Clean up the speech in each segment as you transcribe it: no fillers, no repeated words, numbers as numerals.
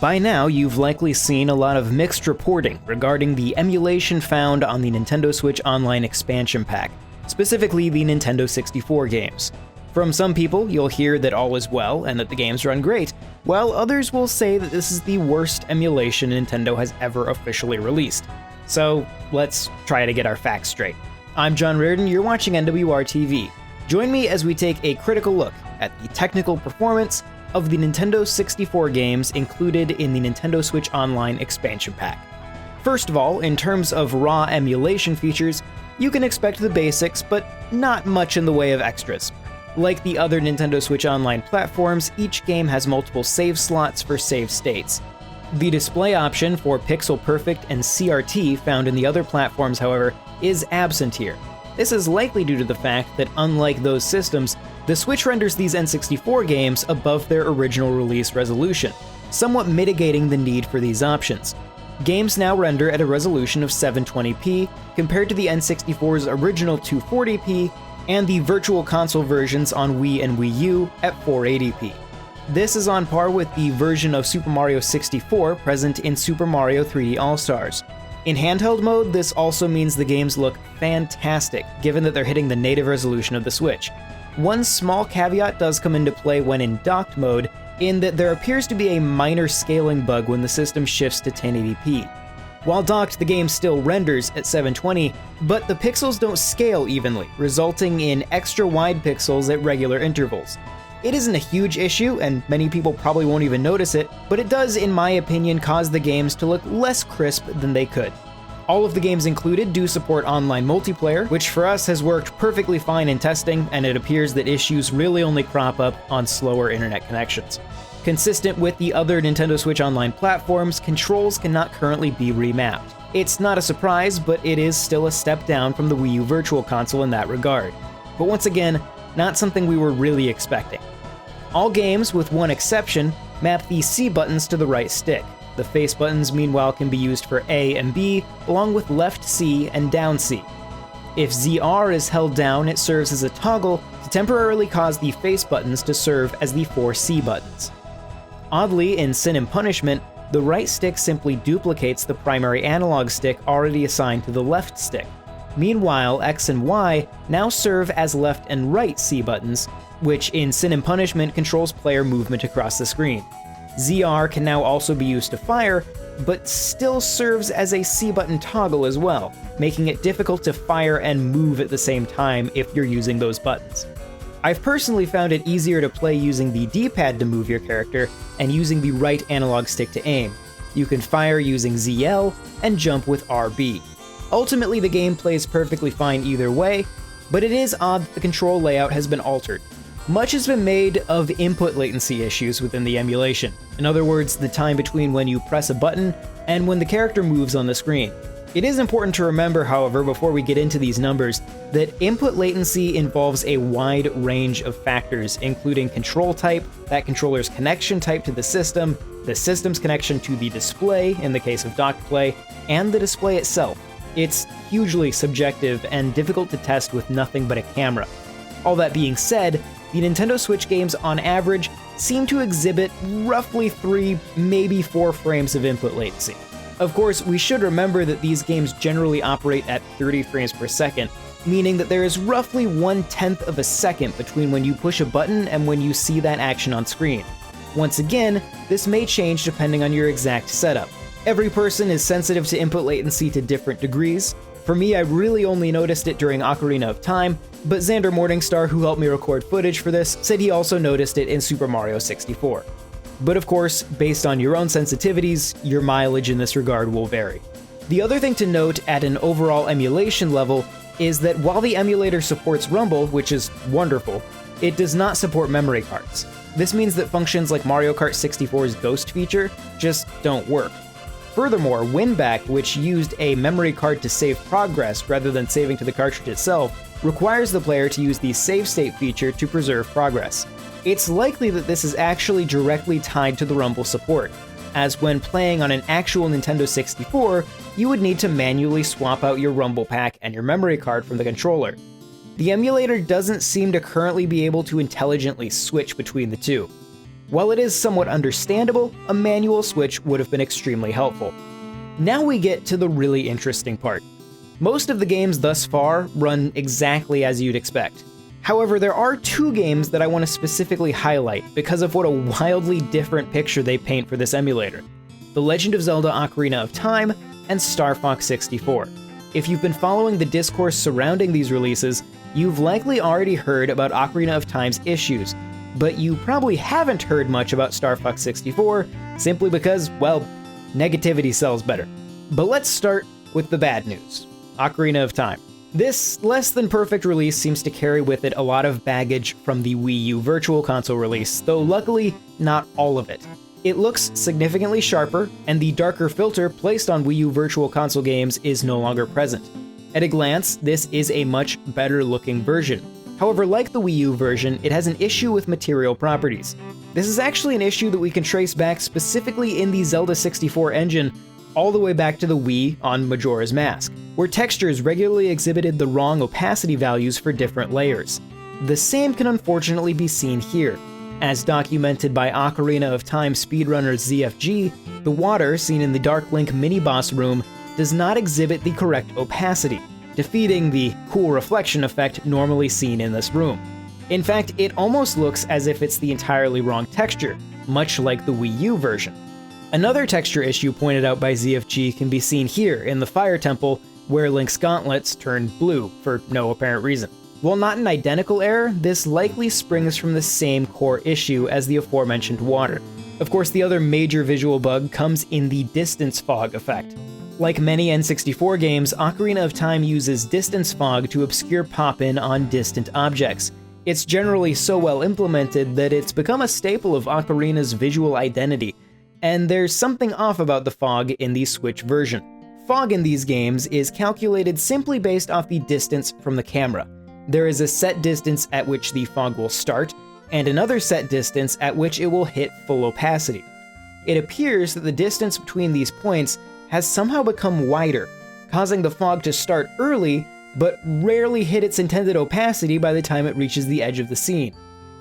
By now, you've likely seen a lot of mixed reporting regarding the emulation found on the Nintendo Switch Online expansion pack, specifically the Nintendo 64 games. From some people, you'll hear that all is well and that the games run great, while others will say that this is the worst emulation Nintendo has ever officially released. So, let's try to get our facts straight. I'm John Reardon, you're watching NWR TV. Join me as we take a critical look at the technical performance of the Nintendo 64 games included in the Nintendo Switch Online expansion pack. First of all, in terms of raw emulation features, you can expect the basics, but not much in the way of extras. Like the other Nintendo Switch Online platforms, each game has multiple save slots for save states. The display option for Pixel Perfect and CRT found in the other platforms, however, is absent here. This is likely due to the fact that, unlike those systems, the Switch renders these N64 games above their original release resolution, somewhat mitigating the need for these options. Games now render at a resolution of 720p, compared to the N64's original 240p, and the Virtual Console versions on Wii and Wii U at 480p. This is on par with the version of Super Mario 64 present in Super Mario 3D All-Stars. In handheld mode, this also means the games look fantastic, given that they're hitting the native resolution of the Switch. One small caveat does come into play when in docked mode, in that there appears to be a minor scaling bug when the system shifts to 1080p. While docked, the game still renders at 720, but the pixels don't scale evenly, resulting in extra wide pixels at regular intervals. It isn't a huge issue, and many people probably won't even notice it, but it does, in my opinion, cause the games to look less crisp than they could. All of the games included do support online multiplayer, which for us has worked perfectly fine in testing, and it appears that issues really only crop up on slower internet connections. Consistent with the other Nintendo Switch Online platforms, controls cannot currently be remapped. It's not a surprise, but it is still a step down from the Wii U Virtual Console in that regard. But once again, not something we were really expecting. All games, with one exception, map the C buttons to the right stick. The face buttons, meanwhile, can be used for A and B, along with left C and down C. If ZR is held down, it serves as a toggle to temporarily cause the face buttons to serve as the 4 C buttons. Oddly, in Sin and Punishment, the right stick simply duplicates the primary analog stick already assigned to the left stick. Meanwhile, X and Y now serve as left and right C buttons, which in Sin and Punishment controls player movement across the screen. ZR can now also be used to fire, but still serves as a C button toggle as well, making it difficult to fire and move at the same time if you're using those buttons. I've personally found it easier to play using the D-pad to move your character and using the right analog stick to aim. You can fire using ZL and jump with RB. Ultimately, the game plays perfectly fine either way, but it is odd that the control layout has been altered. Much has been made of input latency issues within the emulation. In other words, the time between when you press a button and when the character moves on the screen. It is important to remember, however, before we get into these numbers, that input latency involves a wide range of factors, including control type, that controller's connection type to the system's connection to the display, in the case of docked play, and the display itself. It's hugely subjective and difficult to test with nothing but a camera. All that being said, the Nintendo Switch games on average seem to exhibit roughly 3, maybe 4 frames of input latency. Of course, we should remember that these games generally operate at 30 frames per second, meaning that there is roughly 1/10 of a second between when you push a button and when you see that action on screen. Once again, this may change depending on your exact setup. Every person is sensitive to input latency to different degrees. For me, I really only noticed it during Ocarina of Time, but Xander Morningstar, who helped me record footage for this, said he also noticed it in Super Mario 64. But of course, based on your own sensitivities, your mileage in this regard will vary. The other thing to note at an overall emulation level is that while the emulator supports Rumble, which is wonderful, it does not support memory cards. This means that functions like Mario Kart 64's Ghost feature just don't work. Furthermore, Winback, which used a memory card to save progress rather than saving to the cartridge itself, requires the player to use the save state feature to preserve progress. It's likely that this is actually directly tied to the Rumble support, as when playing on an actual Nintendo 64, you would need to manually swap out your Rumble pack and your memory card from the controller. The emulator doesn't seem to currently be able to intelligently switch between the two. While it is somewhat understandable, a manual switch would have been extremely helpful. Now we get to the really interesting part. Most of the games thus far run exactly as you'd expect. However, there are two games that I want to specifically highlight because of what a wildly different picture they paint for this emulator: The Legend of Zelda: Ocarina of Time and Star Fox 64. If you've been following the discourse surrounding these releases, you've likely already heard about Ocarina of Time's issues, but you probably haven't heard much about Star Fox 64 simply because, well, negativity sells better. But let's start with the bad news: Ocarina of Time. This less than perfect release seems to carry with it a lot of baggage from the Wii U Virtual Console release, though luckily not all of it. It looks significantly sharper, and the darker filter placed on Wii U Virtual Console games is no longer present. At a glance, this is a much better looking version. However, like the Wii U version, it has an issue with material properties. This is actually an issue that we can trace back specifically in the Zelda 64 engine all the way back to the Wii on Majora's Mask, where textures regularly exhibited the wrong opacity values for different layers. The same can unfortunately be seen here. As documented by Ocarina of Time speedrunner ZFG, the water seen in the Dark Link mini-boss room does not exhibit the correct opacity, defeating the cool reflection effect normally seen in this room. In fact, it almost looks as if it's the entirely wrong texture, much like the Wii U version. Another texture issue pointed out by ZFG can be seen here in the Fire Temple, where Link's gauntlets turn blue for no apparent reason. While not an identical error, this likely springs from the same core issue as the aforementioned water. Of course, the other major visual bug comes in the distance fog effect. Like many N64 games, Ocarina of Time uses distance fog to obscure pop-in on distant objects. It's generally so well implemented that it's become a staple of Ocarina's visual identity, and there's something off about the fog in the Switch version. Fog in these games is calculated simply based off the distance from the camera. There is a set distance at which the fog will start, and another set distance at which it will hit full opacity. It appears that the distance between these points has somehow become wider, causing the fog to start early, but rarely hit its intended opacity by the time it reaches the edge of the scene.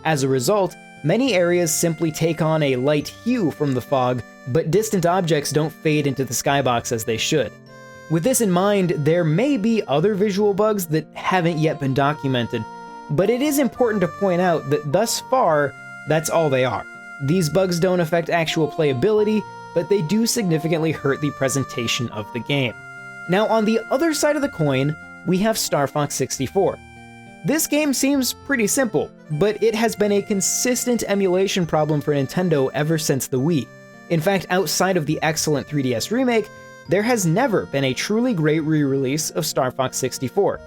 As a result, many areas simply take on a light hue from the fog, but distant objects don't fade into the skybox as they should. With this in mind, there may be other visual bugs that haven't yet been documented, but it is important to point out that thus far, that's all they are. These bugs don't affect actual playability, but they do significantly hurt the presentation of the game. Now, on the other side of the coin, we have Star Fox 64. This game seems pretty simple, but it has been a consistent emulation problem for Nintendo ever since the Wii. In fact, outside of the excellent 3DS remake, there has never been a truly great re-release of Star Fox 64.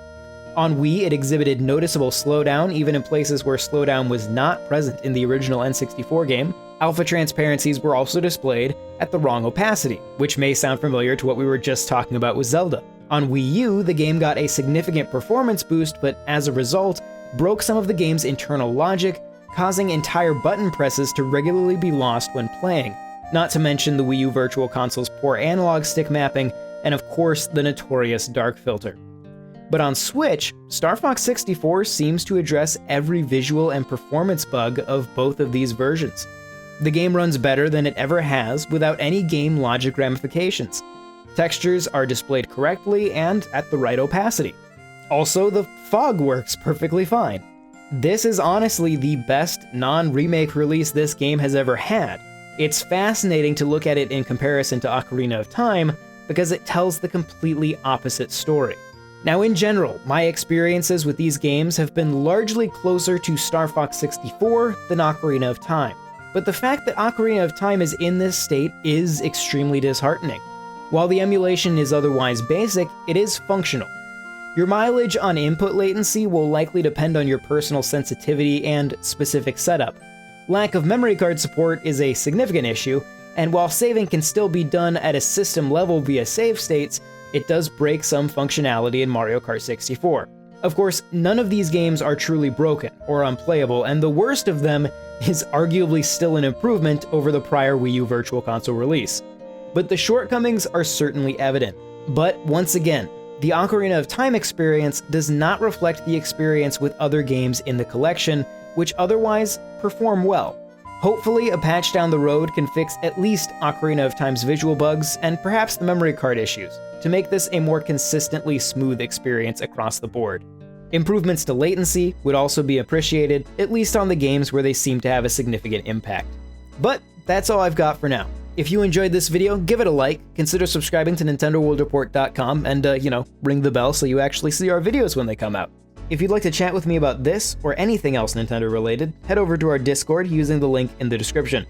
On Wii, it exhibited noticeable slowdown even in places where slowdown was not present in the original N64 game. Alpha transparencies were also displayed at the wrong opacity, which may sound familiar to what we were just talking about with Zelda. On Wii U, the game got a significant performance boost, but as a result, broke some of the game's internal logic, causing entire button presses to regularly be lost when playing, not to mention the Wii U Virtual Console's poor analog stick mapping, and of course the notorious dark filter. But on Switch, Star Fox 64 seems to address every visual and performance bug of both of these versions. The game runs better than it ever has without any game logic ramifications. Textures are displayed correctly and at the right opacity. Also, the fog works perfectly fine. This is honestly the best non-remake release this game has ever had. It's fascinating to look at it in comparison to Ocarina of Time because it tells the completely opposite story. Now, in general, my experiences with these games have been largely closer to Star Fox 64 than Ocarina of Time, but the fact that Ocarina of Time is in this state is extremely disheartening. While the emulation is otherwise basic, it is functional. Your mileage on input latency will likely depend on your personal sensitivity and specific setup. Lack of memory card support is a significant issue, and while saving can still be done at a system level via save states, it does break some functionality in Mario Kart 64. Of course, none of these games are truly broken or unplayable, and the worst of them is arguably still an improvement over the prior Wii U Virtual Console release. But the shortcomings are certainly evident. But once again, the Ocarina of Time experience does not reflect the experience with other games in the collection, which otherwise perform well. Hopefully, a patch down the road can fix at least Ocarina of Time's visual bugs and perhaps the memory card issues to make this a more consistently smooth experience across the board. Improvements to latency would also be appreciated, at least on the games where they seem to have a significant impact. But that's all I've got for now. If you enjoyed this video, give it a like, consider subscribing to NintendoWorldReport.com, and, ring the bell so you actually see our videos when they come out. If you'd like to chat with me about this or anything else Nintendo related, head over to our Discord using the link in the description.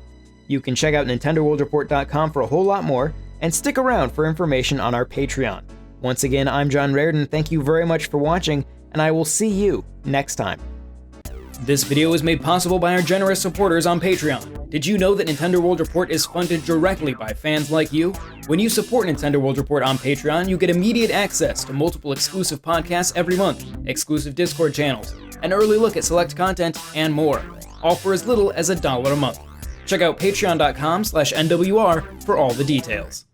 You can check out NintendoWorldReport.com for a whole lot more, and stick around for information on our Patreon. Once again, I'm John Rairdon, thank you very much for watching, and I will see you next time. This video is made possible by our generous supporters on Patreon. Did you know that Nintendo World Report is funded directly by fans like you? When you support Nintendo World Report on Patreon, you get immediate access to multiple exclusive podcasts every month, exclusive Discord channels, an early look at select content, and more, all for as little as $1 a month. Check out patreon.com/NWR for all the details.